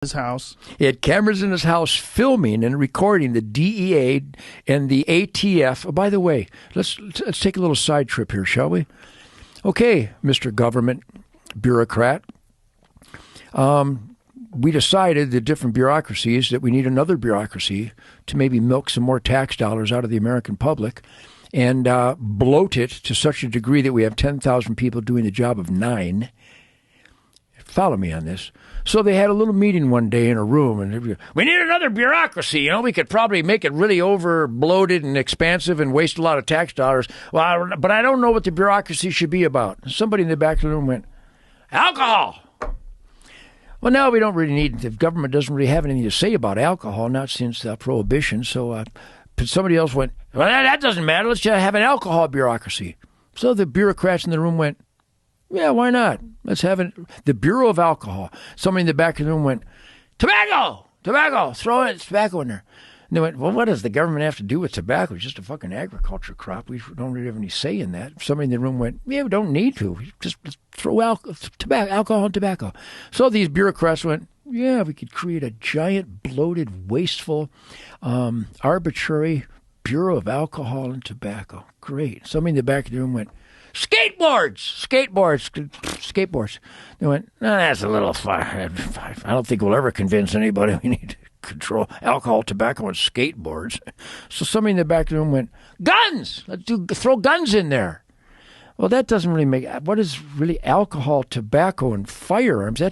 his house. He had cameras in his house filming and recording the DEA and the ATF. Oh, by the way, let's take a little side trip here, shall we? Okay, Mr. Government Bureaucrat. We decided, the different bureaucracies, that we need another bureaucracy to maybe milk some more tax dollars out of the American public and bloat it to such a degree that we have 10,000 people doing the job of 9. Follow me on this. So they had a little meeting one day in a room, and we need another bureaucracy. You know, we could probably make it really over bloated and expansive and waste a lot of tax dollars. Well, but I don't know what the bureaucracy should be about. Somebody in the back of the room went, alcohol. Well, now we don't really need, the government doesn't really have anything to say about alcohol, not since Prohibition. So somebody else went, well, that doesn't matter. Let's just have an alcohol bureaucracy. So the bureaucrats in the room went, yeah, why not? Let's have it. The Bureau of Alcohol. Somebody in the back of the room went, tobacco, throw it, tobacco in there. And they went, well, what does the government have to do with tobacco? It's just a fucking agriculture crop. We don't really have any say in that. Somebody in the room went, yeah, we don't need to. Just throw alcohol and tobacco. So these bureaucrats went, yeah, we could create a giant, bloated, wasteful, arbitrary Bureau of Alcohol and Tobacco. Great. Somebody in the back of the room went, skateboards. They went, no, that's a little far. I don't think we'll ever convince anybody we need to control alcohol, tobacco, and skateboards. So somebody in the back of the room went, guns. Throw guns in there. Well, that doesn't really make, what is really alcohol, tobacco, and firearms?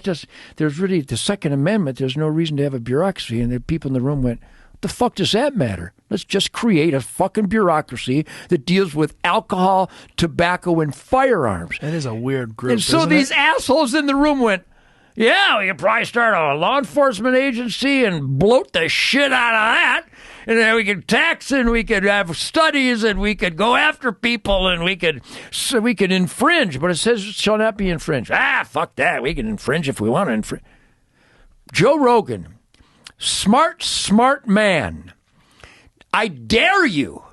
There's really the Second Amendment. There's no reason to have a bureaucracy. And the people in the room went, what the fuck does that matter? Let's just create a fucking bureaucracy that deals with alcohol, tobacco, and firearms. That is a weird group. And so these assholes in the room went, yeah, we could probably start a law enforcement agency and bloat the shit out of that. And then we could tax and we could have studies and we could go after people and we could infringe. But it says it shall not be infringed. Fuck that. We can infringe if we want to infringe. Joe Rogan, smart man. I dare you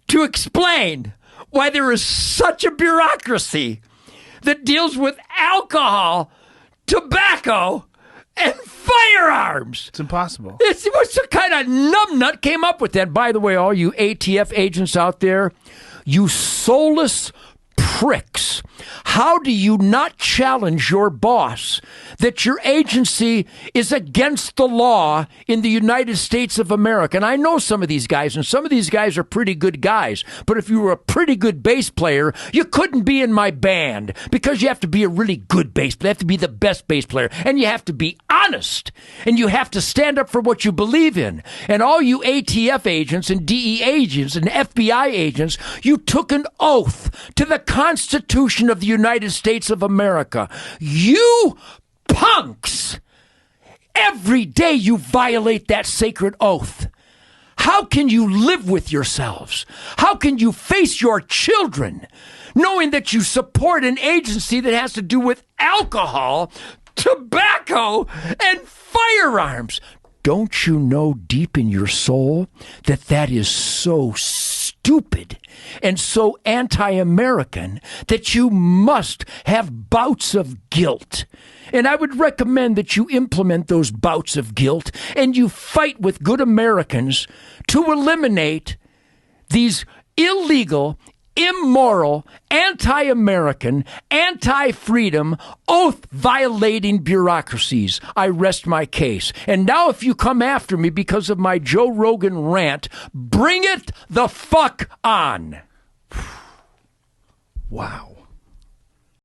to explain why there is such a bureaucracy that deals with alcohol, tobacco, and firearms. It's impossible. What kind of numbnut came up with that? By the way, all you ATF agents out there, you soulless pricks. How do you not challenge your boss that your agency is against the law in the United States of America? And I know some of these guys, and some of these guys are pretty good guys. But if you were a pretty good bass player, you couldn't be in my band because you have to be a really good bass player. You have to be the best bass player. And you have to be honest. And you have to stand up for what you believe in. And all you ATF agents and DEA agents and FBI agents, you took an oath to the Constitution of the United States of America. You punks! Every day you violate that sacred oath. How can you live with yourselves? How can you face your children knowing that you support an agency that has to do with alcohol, tobacco, and firearms? Don't you know deep in your soul that that is so stupid and so anti-American that you must have bouts of guilt? And I would recommend that you implement those bouts of guilt and you fight with good Americans to eliminate these illegal, immoral, anti-American, anti-freedom, oath-violating bureaucracies. I rest my case. And now if you come after me because of my Joe Rogan rant, bring it the fuck on. Wow.